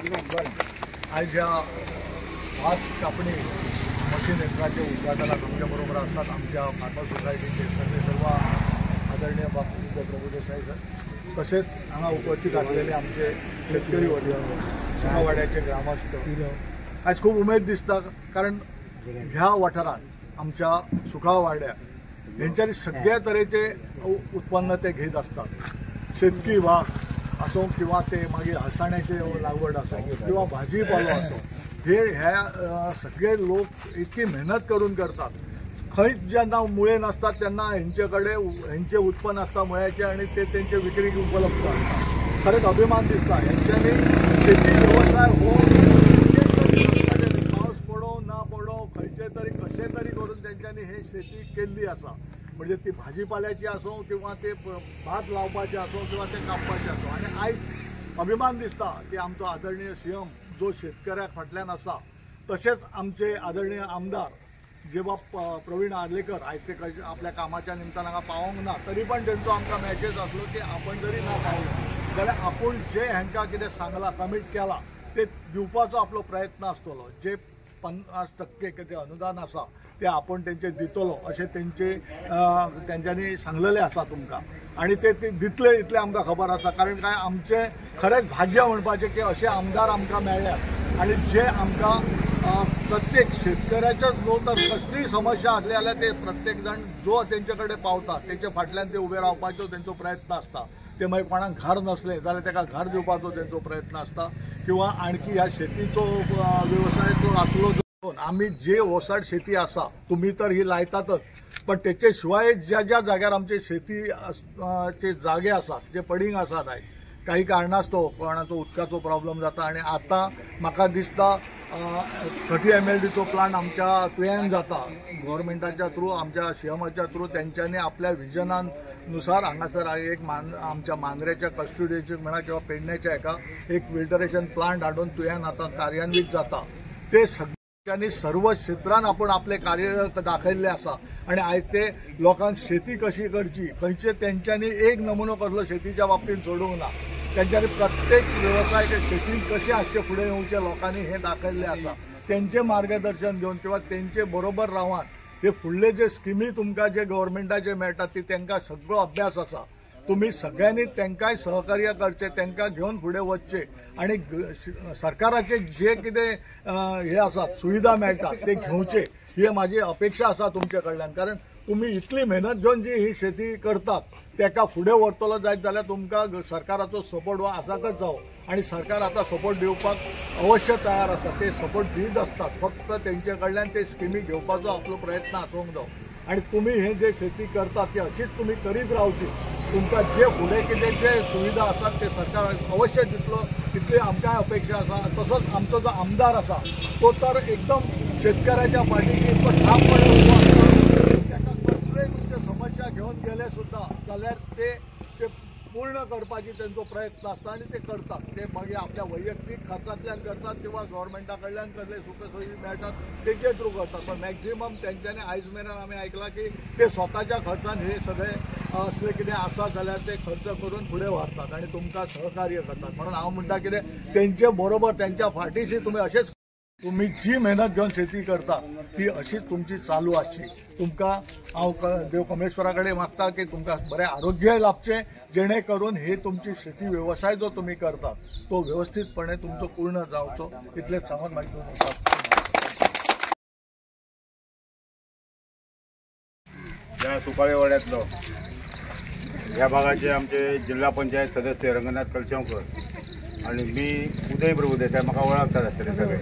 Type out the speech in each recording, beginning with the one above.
आज या भात कापणी मशीन यंत्राचे उद्घाटनात आमच्याबरोबर असतात आमच्या फार्मर सोसायटीचे सर्व आदरणीय बापू प्रभुदेसाई सर, तसेच हांगा उपस्थित असलेले आमचे शेतकरी वर्ग, सुखावाड्याचे ग्रामस्थ. आज खूप उमेद दिसता, कारण ह्या वाठारात आमच्या सुखावाड्या यांच्यानी सगळ्या तरेचे उत्पन्न ते घेत असतात. शेतकी वाघ असो किंवा ते मागीर हसाण्याचे लागवड असो किंवा भाजीपालो असो, हे ह्या सगळे लोक इतकी मेहनत करून करतात. खंयच जेन्ना मुळे नसतात तेन्ना हेंचे उत्पन्न असता मुळ्याचे आणि ते तेंचे विक्रीक उपलब्ध असतात. खरेंच अभिमान दिसता हेंच्यांनी शेती व्यवसाय हो पावस पडो ना पडो खंयचे तरी कशे तरी करून तेंच्यांनी हे शेती केल्ली आसा. म्हणजे ती भाजीपाल्याची असो किंवा ते भात लावपाचे असो किंवा ते कापपाचे असो. आणि आयज अभिमान दिसता की आमचो आदरणीय सीएम जो शेतकऱ्याक फाटल्यान आसा, तसेच आमचे आदरणीय आमदार जेव्हा प्रवीण आर्लेकर आयज ते आपल्या कामाच्या निमतान हांगा पावोंक ना, तरी पण तेंचो आमकां मॅसेज आसलो की आपण जरी ना पावलो जाल्यार आपूण जे हांकां कितें सांगलां, कमीट केला ते दिवपाचो आपलो प्रयत्न आसतलो. जे 50% कितें अनुदान आसा ते आपण तेंचे दितलो अशें तेंच्यांनी सांगलेलें आसा तुमकां. आणि ते दितले इतले आमकां खबर आसा, कारण काय आमचे खरेंच भाग्य म्हणपाचें की अशे आमदार आमकां मेळ्ळ्यात आणि जे आमकां प्रत्येक शेतकऱ्याच्याच न्हू तर कसलीय समस्या आसली जाल्यार ते प्रत्येक जण जो तेंचे कडेन पावता तेंचे फाटल्यान ते उबे रावपाचो तेंचो प्रयत्न आसता. ते मागीर कोणाक घर नसलें जाल्यार ताका घर दिवपाचो तेंचो प्रयत्न आसता किंवा आणखी ह्या शेतीचो व्यवसाय जो आसलो. आम्ही जे ओसाड शेती आसा तुम्ही तर ही लायतातच, पण त्याचे शिवाय ज्या ज्या जाग्यार आमचे शेतीचे जागे आसात जे पडींग आसात, आयज काही कारणास्तव कोणाचो उदकाचो प्रॉब्लेम जाता आणि आता म्हाका दिसता 30 MLDचो प्लांट आमच्या तुयेन जाता गव्हर्मेंटाच्या थ्रू, आमच्या सीएमाच्या थ्रू. त्यांच्यानी आपल्या विजनानुसार हांगासर एक आमच्या मांद्रेच्या कस्टोडियेची म्हणा किंवा पेडण्याच्या एका एक फिल्टरेशन प्लांट हाडून तुयेन आता कार्यान्वित जाता. ते त्यांनी सर्व क्षेत्रात आपण आपले कार्य दाखयल्ले आसा आणि आयज ते लोकांक शेती कशी करची खंयचे त्यांच्यानी एक नमुनो कसलो शेतीच्या बाबतीत सोडूंक ना. त्यांच्यानी प्रत्येक व्यवसाय ते शेतीन कशें आसचे फुडें येवचे लोकांनी हे दाखयल्ले आसा. त्यांचे मार्गदर्शन घेवन किंवा त्यांचे बरोबर रावन हे फुडले जे स्किमी तुमकां जे गव्हर्मेंटाचे मेळटात ती तांकां सगळो अभ्यास आसा. तुम्ही सगळ्यांनी तांकांय सहकार्य करचे, तांकां घेवन फुडें वचचे आणि सरकाराचे जे कितें हे आसात सुविधा मेळटात ते घेवचे, ही माझी अपेक्षा आसा तुमचे कडल्यान. कारण तुम्ही इतली मेहनत घेवन जी ही शेती करतात ताका फुडें व्हरतलो जायत जाल्यार तुमकां सरकाराचो सपोर्ट वा आसाकच जावो. आणि सरकार आता सपोर्ट दिवपाक अवश्य तयार आसा. ते सपोर्ट दीत असतात, फक्त तेंचे कडल्यान ते स्किमी घेवपाचो आपलो प्रयत्न आसूंक जावो. आणि तुम्ही हे जे शेती करतात ती अशीच तुम्ही करीत रावची. तुमकां जे फुडें कितें जे सुविधा आसात ते सरकार अवश्य दितलो इतली आमकां अपेक्षा आसा. तसोच आमचो जो आमदार आसा तो तर एकदम शेतकऱ्याच्या फाटीक इतको ठामपणे उबो आसता. ताका कसल्योय तुमचे समस्या घेवन गेले सुद्धा जाल्यार ते पूर्ण करपाची त्यांचो प्रयत्न आसता आणि ते करतात. ते मागीर आपल्या वैयक्तीक खर्चांतल्यान करतात किंवा गव्हर्मेंटा कडल्यान कसले सुखसोयी मेळटात तेचे थ्रू करतात. पण मॅक्झिमम त्यांच्यानी आयज मेरेन आमी आयकलां की ते स्वताच्या खर्चान हे सगळे असले कितें आसा जाल्यार ते खर्च करून फुडें व्हरतात आणि तुमकां सहकार्य करतात. म्हणून हांव म्हणटा कितें तेंचे बरोबर त्यांच्या फाटीशी तुम्ही अशेंच तुम्ही जी मेहनत घेवन शेती करता ती अशीच तुमची चालू आसची. तुमकां हांव देव कमेश्वरा कडेन मागता की तुमकां बरें आरोग्य लाभचें, जेणे करून हे तुमची शेती व्यवसाय जो तुम्ही करतात तो व्यवस्थितपणे तुमचो पूर्ण जावचो. इतलेच सांगून मागीर ह्या सुकाळे वाड्यातलो ह्या भागाचे आमचे जिल्हा पंचायत सदस्य रंगनाथ कलशेंकर आणि मी उदय प्रभुदेसाय म्हाका वळखतात आसतले सगळे.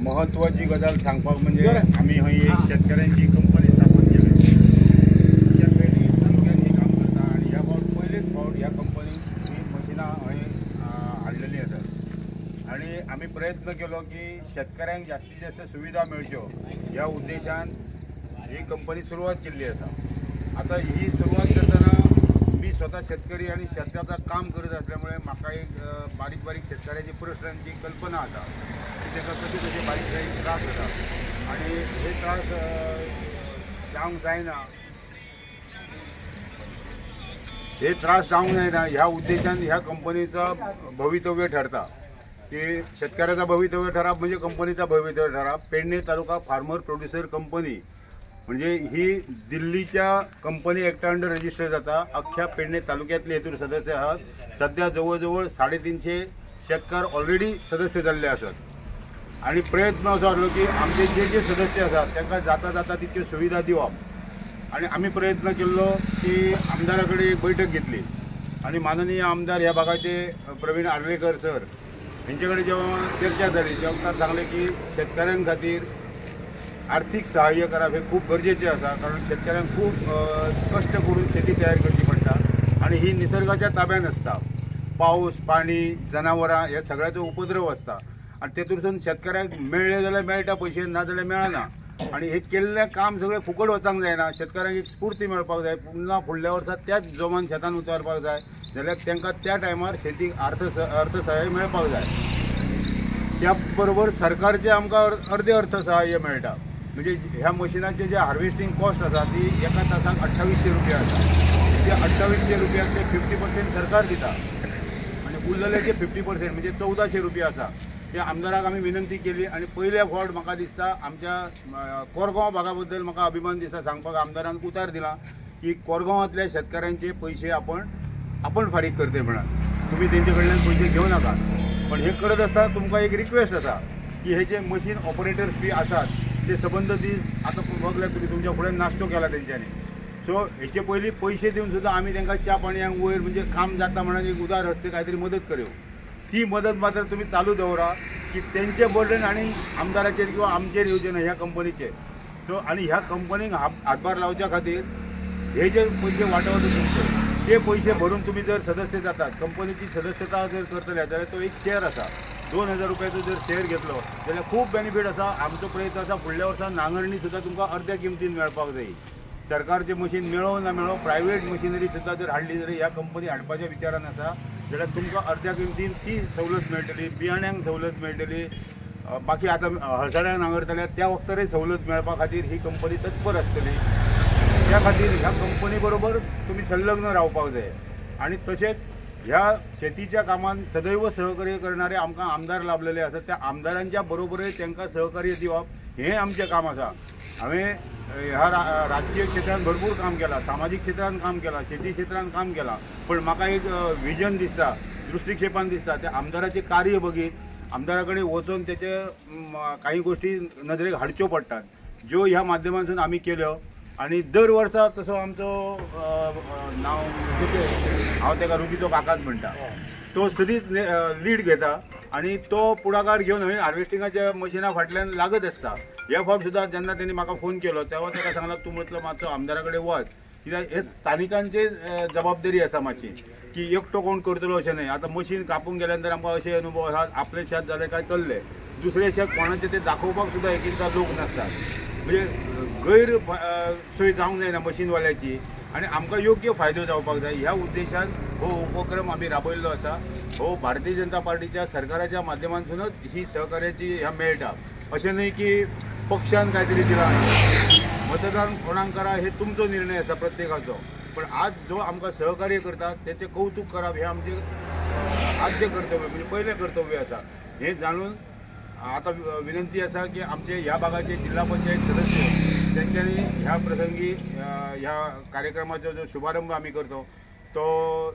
महत्वाची गजाल सांगपाक म्हणजे आम्ही हय एक शेतकऱ्यांची कंपनी स्थापन केली. त्या पेडणे तालुक्यात ही काम करता आणि ह्या फावट पयलेच फावट ह्या कंपनीक ही मशिनां हय हाडलेली आसात. आणि आम्ही प्रयत्न केलो की शेतकऱ्यांक जास्तीत जास्त सुविधा मेळच्यो ह्या उद्देशान ही कंपनी सुरुवात केल्ली आसा. आता ही सुरुवात करतना मी स्वतः शेतकरी आणि शेताचं काम करत असल्यामुळे म्हाका एक बारीक बारीक शेतकऱ्याची प्रश्नांची कल्पना आसा की ताका कशे कशे बारीक बारीक त्रास जाता आणि हे त्रास जावंक जायना. हे त्रास जावंक जायना ह्या उद्देशान ह्या कंपनीचं भवितव्य ठरता. की शेतकऱ्याचा भवितव्य ठराव म्हणजे कंपनीचा भवितव्य ठराव. पेडणे तालुका फार्मर प्रोड्युसर कंपनी म्हणजे ही दिल्लीच्या कंपनी ॲक्ट अंडर रजिस्टर जाता. अख्ख्या पेडणे तालुक्यातले हेतूर सदस्य आहात. सध्या जवळजवळ 350 शेतकार ऑलरेडी सदस्य झाले असत आणि प्रयत्न असो आसलो की आमचे जे जे सदस्य असतात त्यांना जाता जाता तितक्यो सुविधा दिवप आणि आम्ही प्रयत्न केलो की आमदाराकडे एक बैठक घेतली आणि माननीय आमदार ह्या भागाचे प्रवीण आर्लेकर सर यांच्याकडे जेव्हा चर्चा झाली तेव्हा सांगले की शेतकऱ्यां खातीर आर्थिक सहाय्य करप हे खूप गरजेचे असा. कारण शेतकऱ्यांक खूप कष्ट करून शेती तयार करची पडटा आणि ही निसर्गाच्या ताब्यात असता. पाऊस पाणी जनावरां हे सगळ्याचो उपद्रव असता आणि तेतून शेतकऱ्यांक मेळ्ळे जाल्यार मेळटा पैसे ना जाल्यार मेळना आणि हे केल्लें काम सगळें फुकट वचूंक जायना. शेतकऱ्यांक एक स्फूर्ती मेळपाक जाय. पुन्हा फुडल्या वर्सा त्याच जोमान शेतान उतारपाक जाय जाल्यार तांकां त्या टायमार शेतीक अर्थसहाय्य मेळपाक जाय. त्या बरोबर सरकारचे आमकां अर्धे अर्थसहाय्य मेळटा. म्हणजे ह्या मशिनाचे जे हार्वेस्टिंग कॉस्ट आसा ती एका तासाक 2800 रुपया आसा. ते 2800 रुपयाचे 50% सरकार दिता आणि उरलेले जे 50% म्हणजे 1400 रुपया आसा ते आमदाराक आमी विनंती केली आणि पयल्या फावट म्हाका दिसता आमच्या कोरगांव भागा बद्दल म्हाका अभिमान दिसता सांगपाक आमदारान उतार दिला की कोरगांवांतल्या शेतकऱ्यांचे पैसे आपण फारीक करते म्हणून तुम्ही तेंचे कडल्यान पैसे घेऊ नका. पण हे करत असता तुमकां एक रिक्वेस्ट आसा की हे जे मशीन ऑपरेटर्स बी आसात ते सबंद दीस आता बघल्यार तुम्ही तुमच्या फुडें नाश्तो केला तेंच्यांनी. सो हेचे पयलीं पैसे दिवन सुद्दां आमी तांकां च्या पाणयाक वयर म्हणजे काम जाता म्हणून एक उदार हस्ते काहीतरी मदत कऱ्यो. ती मदत मात्र तुम्ही चालू दवरा की तेंचे बर्डन आणि आमदाराचेर किंवा आमचेर येवचे ना ह्या कंपनीचे. सो आणि ह्या कंपनीक हातभार लावच्या खातीर हे जे पैसे वांटवता तुमचे ते पैसे भरून तुम्ही जर सदस्य जातात कंपनीची सदस्यता जर करतले जाल्यार तो एक शेअर आसा 2000 रुपयाचो जर शेअर घेतलो जाल्यार खूप बेनिफीट आसा. आमचो प्रयत्न आसा फुडल्या वर्सा नांगरणी सुद्दां तुमकां अर्ध्या किमतीन मेळपाक जाय. सरकारचे मशीन मेळो ना मेळो प्रायवेट मशिनरी सुद्दां जर हाडली जाल्यार ह्या कंपनी हाडपाच्या विचारान आसा जाल्यार तुमकां अर्ध्या किमतीन ती सवलत मेळटली. बियाण्यांक सवलत मेळटली. बाकी आतां हळसाण्यांक नांगरतल्या त्या वखतरय सवलत मेळपा खातीर ही कंपनी तत्पर आसतली. त्या खातीर ह्या कंपनी बरोबर तुम्ही संलग्न रावपाक जाय आणि तशेंच ह्या शेतीच्या कामान सदैव सहकार्य करणारे आमकां आमदार लाभलेले आसात. त्या आमदारांच्या बरोबरय तांकां सहकार्य दिवप हें आमचें काम आसा. हांवें ह्या राजकीय क्षेत्रांत भरपूर काम केलां, सामाजीक क्षेत्रांत काम केलां, शेती क्षेत्रांत काम केलां. पण म्हाका एक विजन दिसता, दृष्टिक्षेपान दिसता त्या आमदाराचें कार्य बघीत आमदारा कडेन वचून तेचे काही गोष्टी नदरेक हाडच्यो पडटात ज्यो ह्या माध्यमांतून आमी केल्यो. आणि दर वर्सा तसो आमचो नांव हांव तेका रुबीचो काकाच म्हणटा तो सदींच लीड घेता आणि तो पुढाकार घेवन हय हार्वेस्टिंगाच्या मशिना फाटल्यान लागत आसता. ह्या फावट सुद्दां जेन्ना तेणी म्हाका फोन केलो तेव्हा ताका सांगला तूं म्हटलो मातसो आमदारा कडेन वच कित्याक हे स्थानिकांची जबाबदारी आसा मातशी की एकटो कोण करतलो अशें न्हय. आतां मशीन कापूंक गेल्या नंतर आमकां अशे अनुभव आसात आपलें शेत जालें काय चल्लें, दुसरें शेत कोणाचें तें दाखोवपाक सुद्दां एक एकदां लोक नासतात. म्हणजे गैर सोय जावंक जायना मशीनवाल्याची आणि आमकां योग्य फायदो जावपाक जाय. ह्या उद्देशान हो उपक्रम आमी राबयल्लो आसा. हो भारतीय जनता पार्टीच्या सरकाराच्या माध्यमांतूनच ही सहकार्याची ह्या मेळटा. अशें न्हय की पक्षान कांय तरी दिलां. मतदान कोणाक करा हे तुमचो निर्णय आसा प्रत्येकाचो. पण आज जो आमकां सहकार्य करता तेचें कौतुक करप हें आमचें आद्य कर्तव्य म्हणजे पयलें कर्तव्य आसा. हें जाणून आता विनंती आसा की आमचे ह्या भागाचे जिल्हा पंचायत सदस्य त्यांच्यानी ह्या प्रसंगी ह्या कार्यक्रमाचा जो शुभारंभ आम्ही करतो तो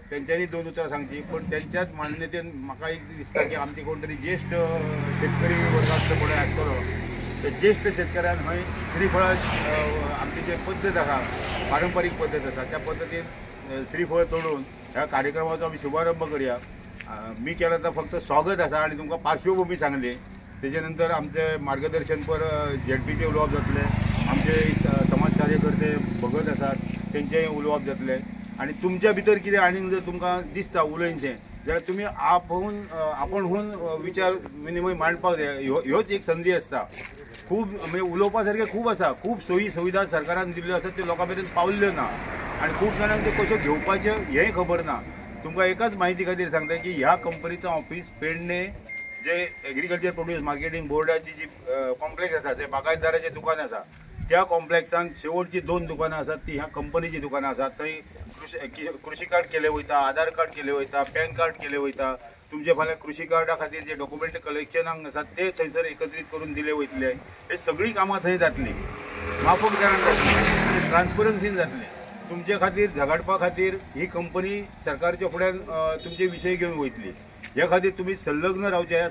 त्यांच्यानी 2 उतरां सांगची. पण त्यांच्याच मान्यतेन म्हाका एक दिसता की आमची कोणतरी ज्येष्ठ शेतकरी वर्गातलो कोणी आसतलो त्या ज्येष्ठ शेतकऱ्यान हय श्रीफळ आमची जे पद्दत आसा पारंपारीक पद्दत आसा त्या पद्दतीन श्रीफळ तोडून ह्या कार्यक्रमाचो आमी शुभारंभ करूया. मी केला तर फक्त स्वागत आसा आणि तुमकां पार्श्वभूमी सांगली. तेजे नंतर आमचे मार्गदर्शनपर ZPचे उलोवप जातले, आमचे समाज कार्यकर्ते भगत आसात तेंचेय उलोवप जातले आणि तुमच्या भितर कितें आनीक जर तुमकां दिसता उलयनचें जाल्यार तुमी आपणहून विचार विनिमय मांडपाक जाय. ह्योच एक संदी आसता. खूब म्हणजे उलोवपा सारकें खूब आसा. खूब सोयी सुविधा सरकारान दिल्ल्यो आसात त्यो लोकां मेरेन पावल्ल्यो ना आणि खूब जाणांक त्यो कश्यो घेवपाच्यो हेंय खबर ना. तुमकां एकाच माहिती खातीर सांगता की ह्या कंपनीचं ऑफिस पेडणे जे एग्रीकल्चर प्रोड्यूस मार्केटिंग बोर्डाची जी कॉम्प्लेक्स आसा जे बागायतदाराचें दुकान आसा त्या कॉम्प्लेक्सान शेवटची 2 दुकानां आसात ती ह्या कंपनीची दुकानां आसात. थंय कृषी कार्ड केले वयता, आधार कार्ड केले वयता, पॅन कार्ड केले वयता, तुमचे फाल्यां कृषी कार्डा खातीर जे डॉक्युमेंट कलेक्शनाक आसात ते थंयसर एकत्रीत करून दिले वयतले. हे सगळीं कामां थंय जातली, माफक दरान जातली, ट्रान्सपरन्सीन जातली. तुमचे खातीर झगडपा खातीर ही कंपनी सरकारच्या फुड्यान तुमचे विशय घेवन वयतली. ह्या खातीर तुम्ही संलग्न रावचे,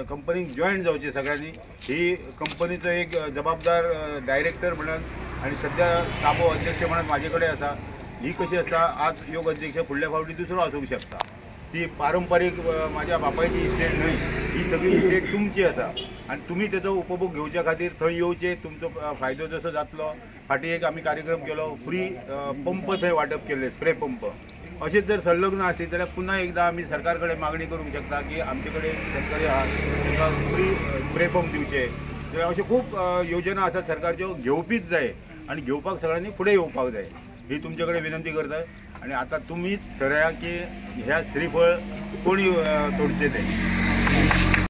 कंपनीक जॉयन जावचे सगळ्यांनी. ही कंपनीचो एक जबाबदार डायरेक्टर म्हणून आणि सध्या साबो अध्यक्ष म्हणून म्हाजे कडेन आसा. ही कशी आसा, आज योग अध्यक्ष फुडल्या फावटी दुसरो आसूंक शकता. ती पारंपारीक माझ्या बापायची इस्टेट न्हय, ही सगळी इस्टेट तुमची आसा आणि तुम्ही त्याचो उपभोग घेवच्या खातीर थंय येवचे. तुमचो फायदो जसो जातलो. फाटी एक आमी कार्यक्रम केलो, फ्री पंप थंय वाटप केल्ले, स्प्रे पंप. अशेंच जर संलग्न आसली जाल्यार पुन्हा एकदा आमी सरकार कडेन मागणी करूंक शकता की आमचे कडेन शेतकरी आहात तांकां फ्री स्प्रे पंप दिवचे. अशे खूब योजना आसात सरकारच्यो, घेवपीच जाय आणि घेवपाक सगळ्यांनी फुडें येवपाक जाय ही तुमचे कडेन विनंती करता. आणि आता तुम्हीच ठरया की ह्या श्रीफळ कोणी तोडचे ते.